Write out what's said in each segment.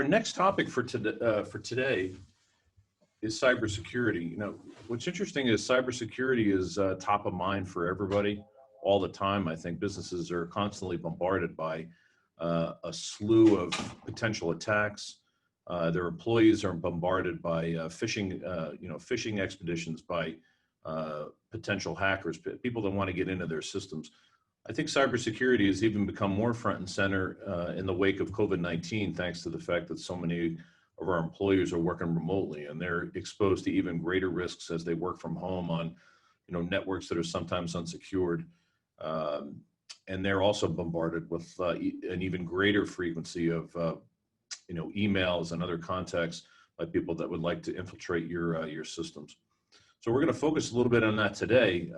Our next topic for today is cybersecurity. What's interesting is cybersecurity is top of mind for everybody all the time. I think businesses are constantly bombarded by a slew of potential attacks. Their employees are bombarded by phishing expeditions by potential hackers, people that want to get into their systems. I think cybersecurity has even become more front and center in the wake of COVID-19, thanks to the fact that so many of our employees are working remotely, and they're exposed to even greater risks as they work from home on, networks that are sometimes unsecured. And they're also bombarded with an even greater frequency of, emails and other contacts by people that would like to infiltrate your systems. So we're going to focus a little bit on that today,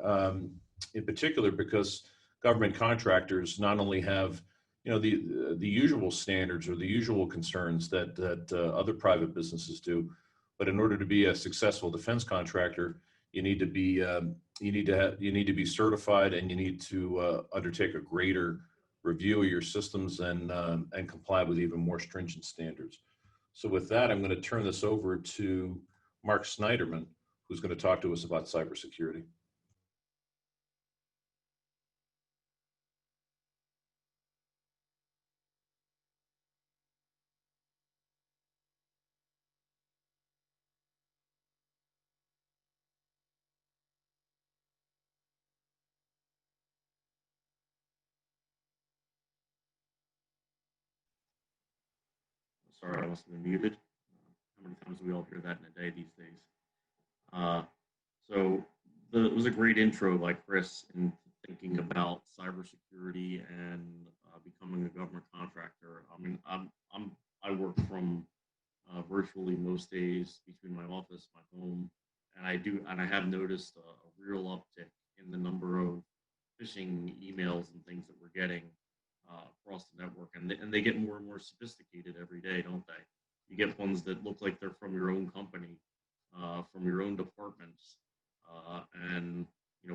in particular because government contractors not only have, the usual standards or the usual concerns that other private businesses do, but in order to be a successful defense contractor, you need to be certified, and you need to undertake a greater review of your systems and comply with even more stringent standards. So with that, I'm going to turn this over to Mark Snyderman, who's going to talk to us about cybersecurity. Sorry, I must have been muted. How many times do we all hear that in a day these days? It was a great intro by Chris in thinking about cybersecurity and becoming a government contractor. I mean, I work from virtually most days between my office, my home, and I have noticed a real uptick in the number of phishing emails and things that we're getting across the network, and they get more and more sophisticated every day, don't they? You get ones that look like they're from your own company, from your own departments, and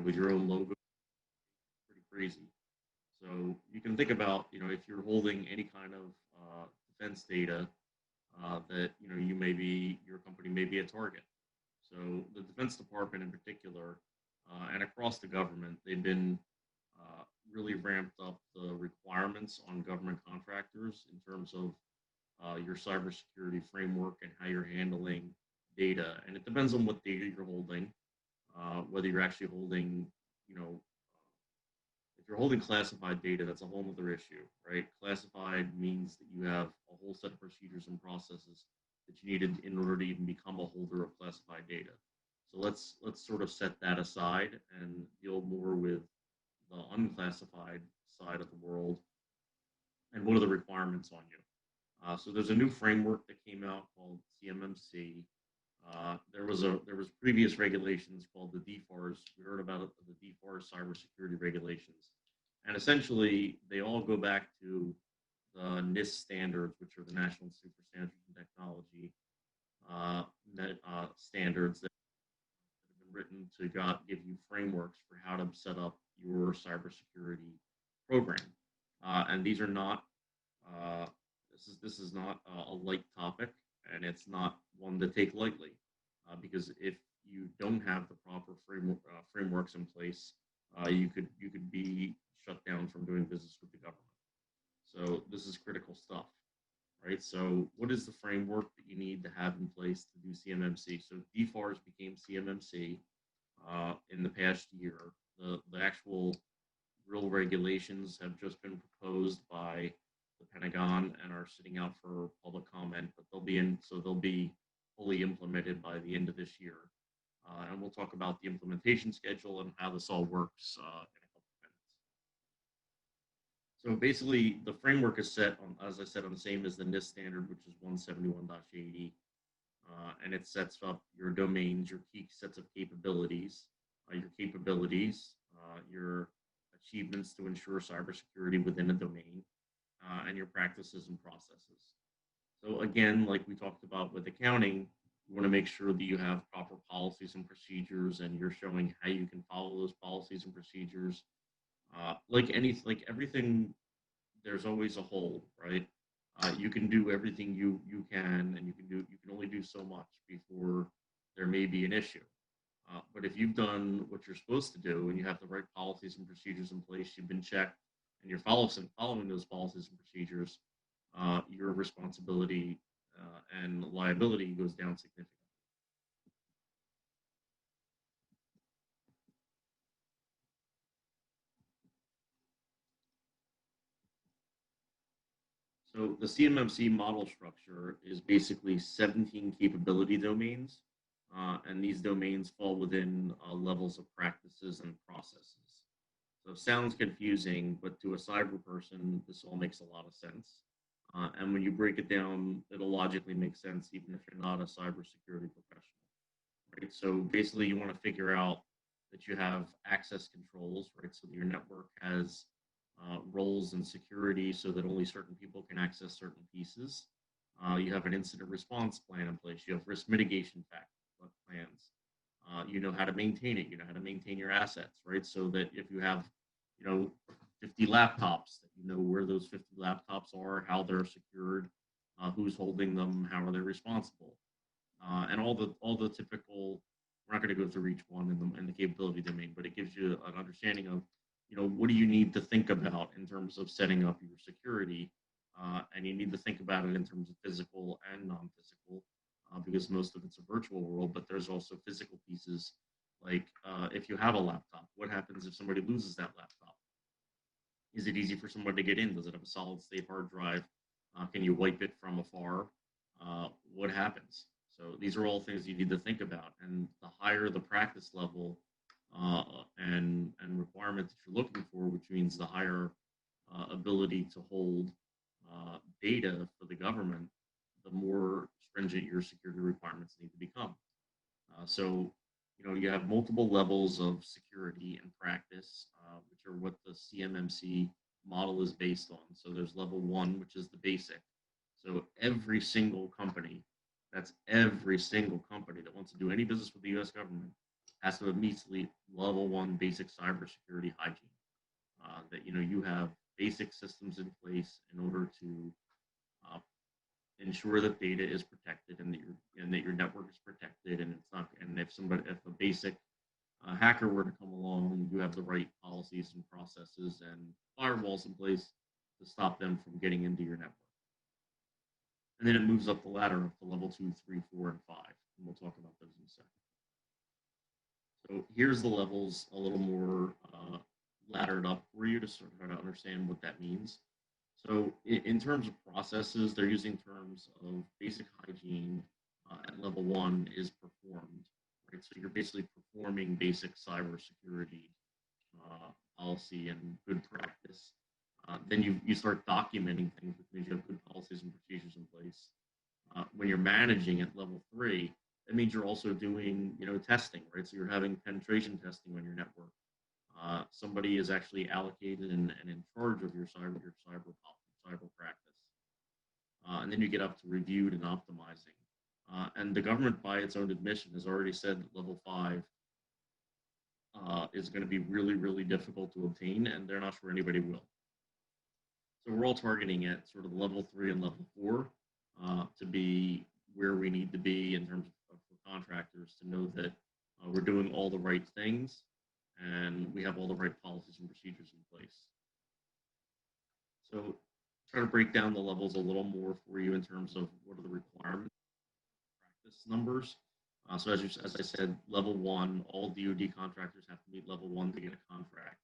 with your own logo. Pretty crazy. So you can think about, if you're holding any kind of defense data, that your company may be a target. So the Defense Department in particular, and across the government, they've been really ramped up the requirements on government contractors in terms of your cybersecurity framework and how you're handling data. And it depends on what data you're holding, whether you're actually holding, if you're holding classified data, that's a whole other issue, right? Classified means that you have a whole set of procedures and processes that you needed in order to even become a holder of classified data. So let's sort of set that aside and deal more with the unclassified side of the world and what are the requirements on you. So there's a new framework that came out called CMMC. There was previous regulations called the DFARS. We heard about it, the DFARS cybersecurity regulations, and essentially they all go back to the NIST standards, which are the National Institute for Standards and Technology standards that have been written to give you frameworks for how to set up your cybersecurity program. And these are not. This is not a light topic, and it's not one to take lightly, because if you don't have the proper frameworks in place, you could be shut down from doing business with the government. So this is critical stuff, right? So what is the framework that you need to have in place to do CMMC? So DFARS became CMMC in the past year. The actual real regulations have just been proposed by the Pentagon and are sitting out for public comment, but they'll be fully implemented by the end of this year. And we'll talk about the implementation schedule and how this all works in a couple of minutes. So basically, the framework is set on, as I said, on the same as the NIST standard, which is 171.80, and it sets up your domains, your key sets of capabilities, your achievements to ensure cybersecurity within a domain, and your practices and processes. So again, like we talked about with accounting, you want to make sure that you have proper policies and procedures, and you're showing how you can follow those policies and procedures. Like everything, there's always a hole, right? you can do everything you can, and you can only do so much before there may be an issue. But if you've done what you're supposed to do and you have the right policies and procedures in place, you've been checked, and you're following those policies and procedures, your responsibility and liability goes down significantly. So the CMMC model structure is basically 17 capability domains, and these domains fall within levels of practices and processes. So it sounds confusing, but to a cyber person, this all makes a lot of sense. And when you break it down, it'll logically make sense even if you're not a cybersecurity professional, right? So basically, you want to figure out that you have access controls, right? So that your network has roles and security so that only certain people can access certain pieces. You have an incident response plan in place. You have risk mitigation plans. You know how to maintain it. You know how to maintain your assets, right? So that if you have, 50 laptops, that you know where those 50 laptops are, how they're secured, who's holding them, how are they responsible, and all the typical. We're not going to go through each one in the capability domain, but it gives you an understanding of, what do you need to think about in terms of setting up your security, and you need to think about it in terms of physical and non-physical, because most of it's a virtual world, but there's also physical pieces. Like if you have a laptop, what happens if somebody loses that laptop? Is it easy for someone to get in? Does it have a solid state hard drive? Can you wipe it from afar? What happens? So these are all things you need to think about. And the higher the practice level and requirements that you're looking for, which means the higher ability to hold data for the government, the more stringent your security requirements need to become. So, you have multiple levels of security and practice, which are what the CMMC model is based on. So there's level one, which is the basic. So every single company that wants to do any business with the U.S. government has to meet level one basic cybersecurity hygiene. That you have basic systems in place in order to uh, ensure that data is protected and that your network is protected, and it's not. And if a basic hacker were to come along, you have the right policies and processes and firewalls in place to stop them from getting into your network. And then it moves up the ladder up to level 2, 3, 4, and 5. And we'll talk about those in a second. So here's the levels a little more laddered up for you to sort of try to understand what that means. So in terms of processes, they're using terms of basic hygiene at level 1 is performed, right? So you're basically performing basic cybersecurity policy and good practice. Then you start documenting things, which means you have good policies and procedures in place. When you're managing at level 3, that means you're also doing testing, right? So you're having penetration testing on your network. Somebody is actually allocated and in charge of your cyber practice. And then you get up to reviewed and optimizing. And the government, by its own admission, has already said that level 5 is going to be really, really difficult to obtain, and they're not sure anybody will. So we're all targeting at sort of level 3 and level 4 to be where we need to be in terms of for contractors to know that we're doing all the right things and we have all the right policies and procedures in place. So try to break down the levels a little more for you in terms of what are the requirements, practice numbers. So as I said, level 1, all DoD contractors have to meet level 1 to get a contract.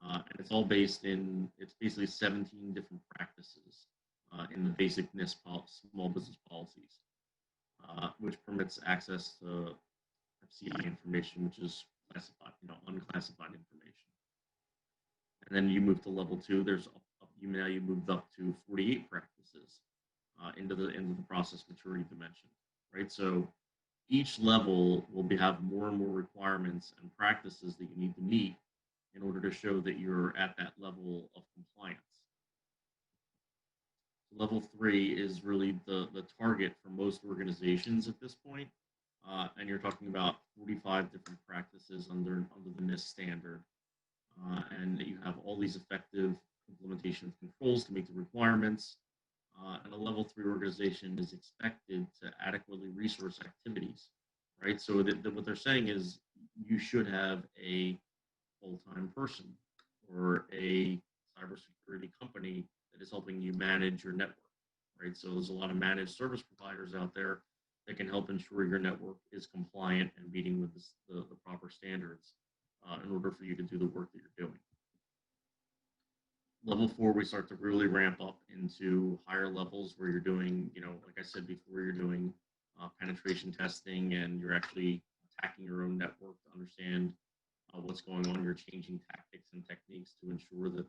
And it's all it's basically 17 different practices in the basic NIST small business policies, which permits access to FCI information, which is classified, unclassified information. And then you move to level 2. Now you moved up to 48 practices into the process maturity dimension, right? So each level will have more and more requirements and practices that you need to meet in order to show that you're at that level of compliance. Level 3 is really the target for most organizations at this point. And you're talking about 45 different practices under the NIST standard. And you have all these effective implementation of controls to meet the requirements. and a level 3 organization is expected to adequately resource activities, right? So what they're saying is you should have a full-time person or a cybersecurity company that is helping you manage your network, right? So there's a lot of managed service providers out there that can help ensure your network is compliant and meeting with the proper standards in order for you to do the work that you're doing. Level 4, we start to really ramp up into higher levels where you're doing, like I said before, you're doing penetration testing and you're actually attacking your own network to understand what's going on. You're changing tactics and techniques to ensure that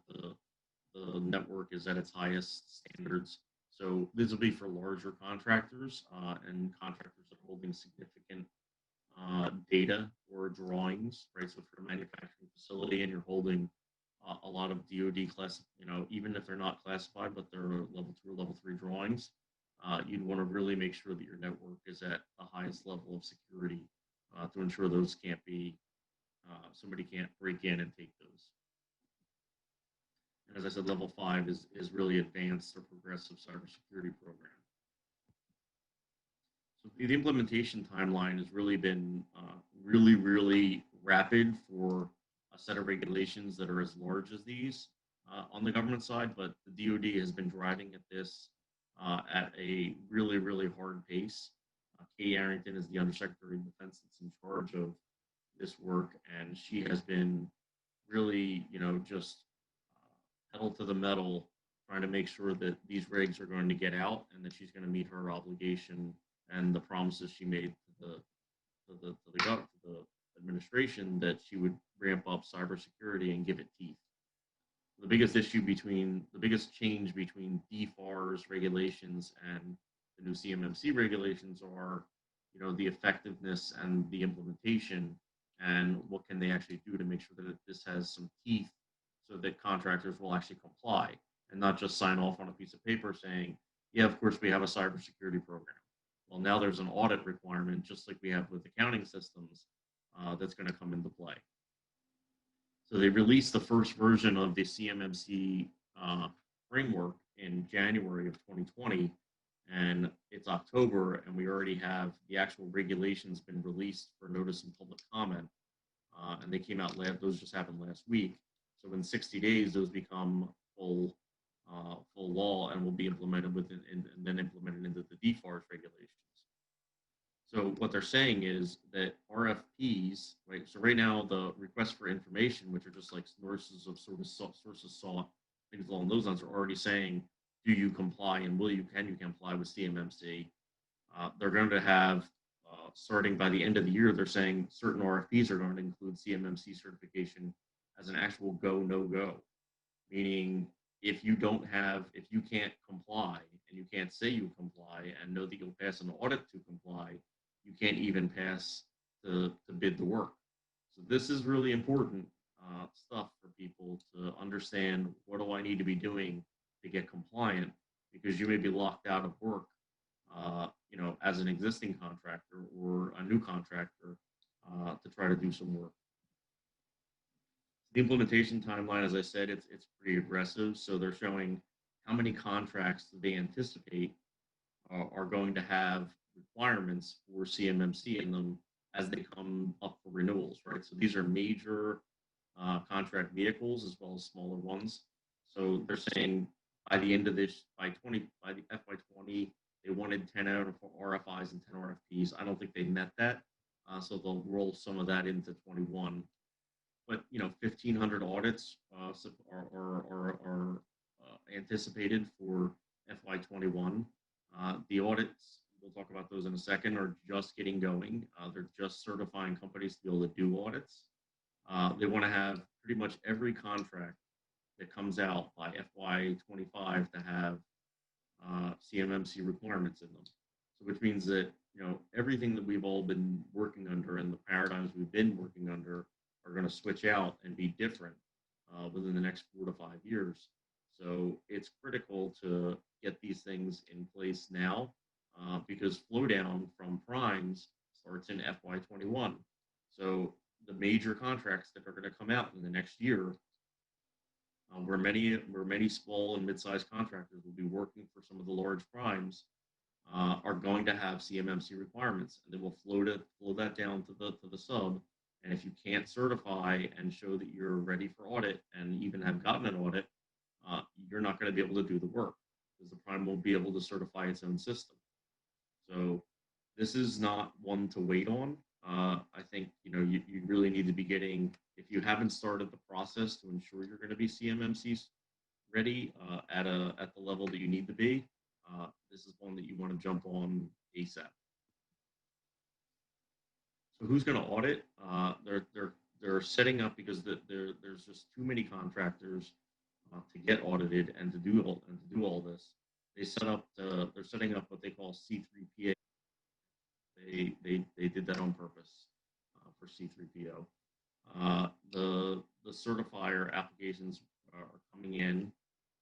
the network is at its highest standards. So this will be for larger contractors and contractors that are holding significant data or drawings, right? So for a manufacturing facility and you're holding a lot of DoD class, even if they're not classified, but they're level 2 or level 3 drawings, you'd want to really make sure that your network is at the highest level of security to ensure those can't be, somebody can't break in and take those. And as I said, level 5 is really advanced or progressive cybersecurity program. So the implementation timeline has really been really rapid for a set of regulations that are as large as these on the government side, but the DoD has been driving at this at a really hard pace. Katie Arrington is the Undersecretary of Defense that's in charge of this work, and she has been really, just pedal to the metal, trying to make sure that these regs are going to get out and that she's going to meet her obligation and the promises she made to the administration that she would ramp up cybersecurity and give it teeth. The biggest change between DFARS regulations and the new CMMC regulations are, the effectiveness and the implementation, and what can they actually do to make sure that this has some teeth so that contractors will actually comply and not just sign off on a piece of paper saying, yeah, of course we have a cybersecurity program. Well, now there's an audit requirement, just like we have with accounting systems, that's going to come into play. So they released the first version of the CMMC framework in January of 2020, and it's October, and we already have the actual regulations been released for notice and public comment, and they came out those just happened last week. So in 60 days, those become full law and will be implemented and then implemented into the DFARS regulations. So what they're saying is that RFPs, right? So right now the requests for information, which are just like sources sought, things along those lines, are already saying, do you comply and can you comply with CMMC? They're going to have, starting by the end of the year, they're saying certain RFPs are going to include CMMC certification as an actual go, no go, meaning if you can't comply and you can't say you comply and know that you'll pass an audit to comply, you can't even pass to bid the work. So this is really important stuff for people to understand. What do I need to be doing to get compliant? Because you may be locked out of work, as an existing contractor or a new contractor to try to do some work. The implementation timeline, as I said, it's pretty aggressive. So they're showing how many contracts they anticipate are going to have requirements for CMMC in them as they come up for renewals, right? So these are major contract vehicles as well as smaller ones. So they're saying by the end of this, by the FY20, they wanted 10 RFIs and 10 RFPs. I don't think they met that. So they'll roll some of that into 21. But 1,500 audits are anticipated for FY21. The audits, we'll talk about those in a second, are just getting going. They're just certifying companies to be able to do audits. They want to have pretty much every contract that comes out by FY25 to have CMMC requirements in them. So which means that everything that we've all been working under and the paradigms we've been working under are going to switch out and be different within the next 4 to 5 years. So it's critical to get these things in place now because flow down from primes starts in FY21. So the major contracts that are going to come out in the next year where many small and mid-sized contractors will be working for some of the large primes, are going to have CMMC requirements, and they will flow that down to the sub. And if you can't certify and show that you're ready for audit and even have gotten an audit, you're not going to be able to do the work because the prime won't be able to certify its own system. So this is not one to wait on. I think you really need to be getting, if you haven't started the process to ensure you're going to be CMMC ready at the level that you need to be. This is one that you want to jump on ASAP. So who's going to audit? They're setting up because there's just too many contractors to get audited and to do all this. They're setting up what they call C3PA. They did that on purpose for C3PO. The certifier applications are coming in,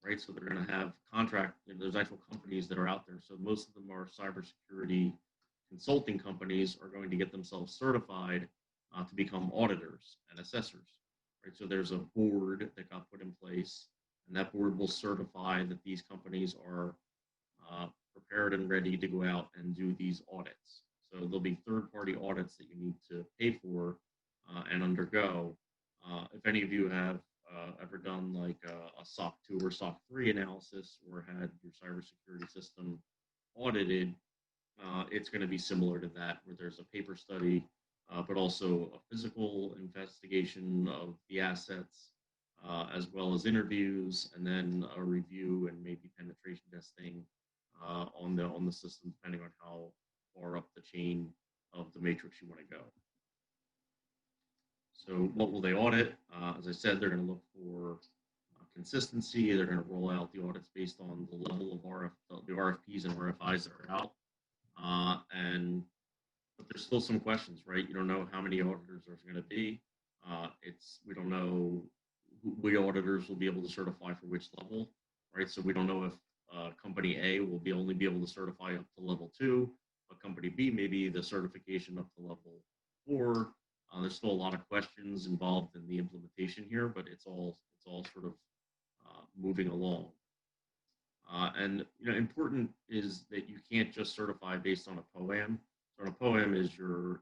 right? So they're going to have there's actual companies that are out there. So most of them are cybersecurity consulting companies are going to get themselves certified to become auditors and assessors, right? So there's a board that got put in place, and that board will certify that these companies are prepared and ready to go out and do these audits. So there'll be third-party audits that you need to pay for and undergo. If any of you have ever done like a SOC 2 or SOC 3 analysis or had your cybersecurity system audited, it's going to be similar to that, where there's a paper study, but also a physical investigation of the assets, as well as interviews, and then a review and maybe penetration testing on the system, depending on how far up the chain of the matrix you want to go. So what will they audit? As I said, they're going to look for consistency. They're going to roll out the audits based on the level of the RFPs and RFIs that are out. But there's still some questions, right? You don't know how many auditors there's going to be. We don't know which auditors will be able to certify for which level, right? So we don't know if company A will only be able to certify up to level 2, but company B maybe the certification up to level 4. There's still a lot of questions involved in the implementation here, but it's all sort of moving along. And important is that you can't just certify based on a POAM. So a POAM is your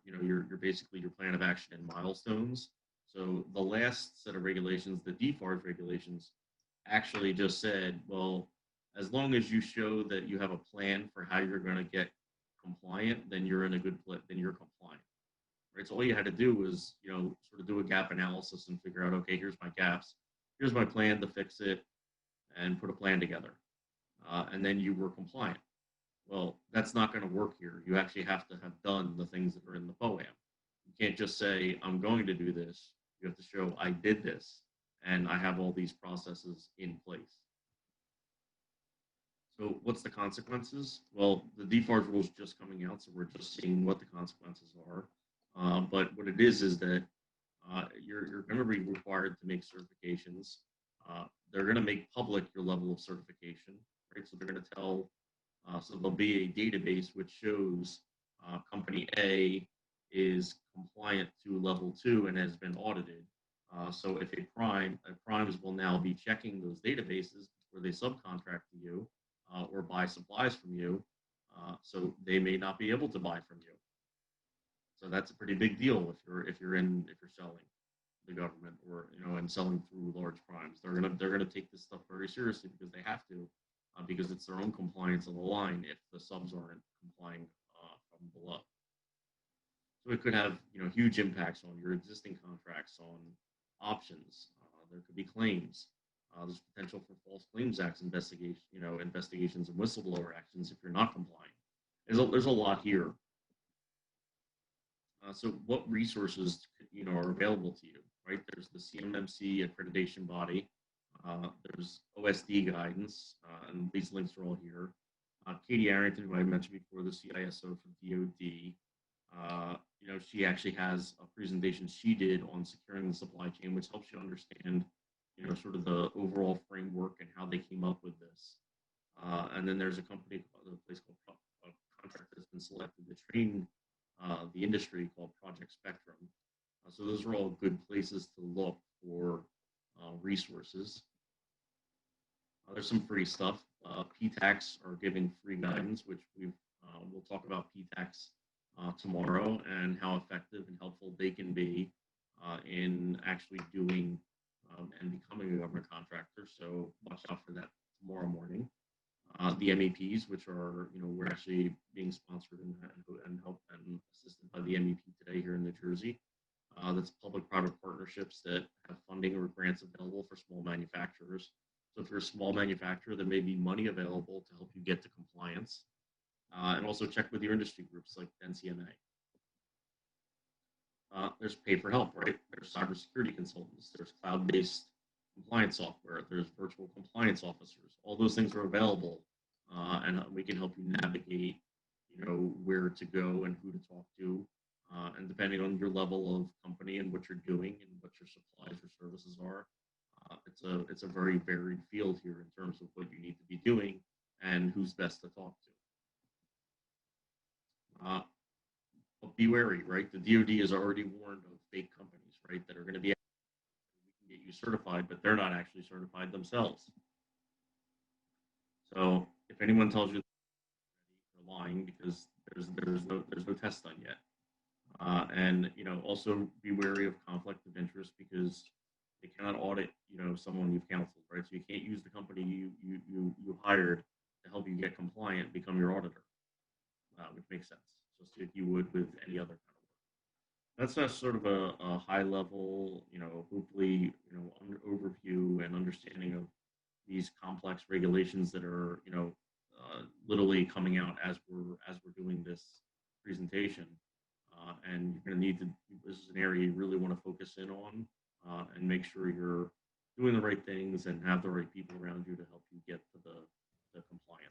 basically your plan of action and milestones. So the last set of regulations, the DFARS regulations, actually just said, well, as long as you show that you have a plan for how you're going to get compliant, then you're in a good place, then you're compliant. Right? So all you had to do was, sort of do a gap analysis and figure out, okay, here's my gaps, here's my plan to fix it, and put a plan together. And then you were compliant. Well, that's not going to work here. You actually have to have done the things that are in the POAM. You can't just say, I'm going to do this. You have to show I did this, and I have all these processes in place. So what's the consequences? Well, the DFARS rule is just coming out, so we're just seeing what the consequences are. But what it is that you're going to be required to make certifications. They're going to make public your level of certification, right? So they're going to tell, so there'll be a database which shows company A is compliant to level 2 and has been audited. So if primes will now be checking those databases where they subcontract to you or buy supplies from you, so they may not be able to buy from you. So that's a pretty big deal if you're selling the government or and selling through large primes. They're gonna take this stuff very seriously because they have to, because it's their own compliance on the line if the subs aren't complying from below. So it could have huge impacts on your existing contracts, on options. There could be claims. There's potential for false claims acts investigations and whistleblower actions if you're not compliant. There's a lot here. So what resources are available to you, right? There's the CMMC accreditation body. There's OSD guidance, and these links are all here. Katie Arrington, who I mentioned before, the CISO for DoD, she actually has a presentation she did on securing the supply chain, which helps you understand, sort of the overall framework and how they came up with this. And then there's a place called a contractor that's been selected to train the industry called Project Spectrum. So those are all good places to look for resources. There's some free stuff. PTACs are giving free guidance, which we'll talk about PTACs tomorrow and how effective and helpful they can be in actually doing and becoming a government contractor. So watch out for that tomorrow morning. The MEPs, which are, we're actually being sponsored and helped and assisted by the MEP today here in New Jersey. That's public-private partnerships that have funding or grants available for small manufacturers. So if you're a small manufacturer, there may be money available to help you get to compliance. And also check with your industry groups like NCMA. There's pay for help, right? There's cybersecurity consultants. There's cloud-based compliance software. There's virtual compliance officers. All those things are available, and we can help you navigate, where to go and who to talk to. And depending on your level of company and what you're doing and what your supplies or services are, it's a very varied field here in terms of what you need to be doing and who's best to talk to. But be wary, right? The DoD has already warned of fake companies, right, that are going to be we can get you certified, but they're not actually certified themselves. So if anyone tells you they're lying because there's no test done yet. And also be wary of conflict of interest because they cannot audit someone you've counseled, right? So you can't use the company you hired to help you get compliant, become your auditor, which makes sense, just like you would with any other kind of work. That's a sort of a high level, hopefully overview and understanding of these complex regulations that are literally coming out as we're doing this presentation. And you're going to need to, this is an area you really want to focus in on and make sure you're doing the right things and have the right people around you to help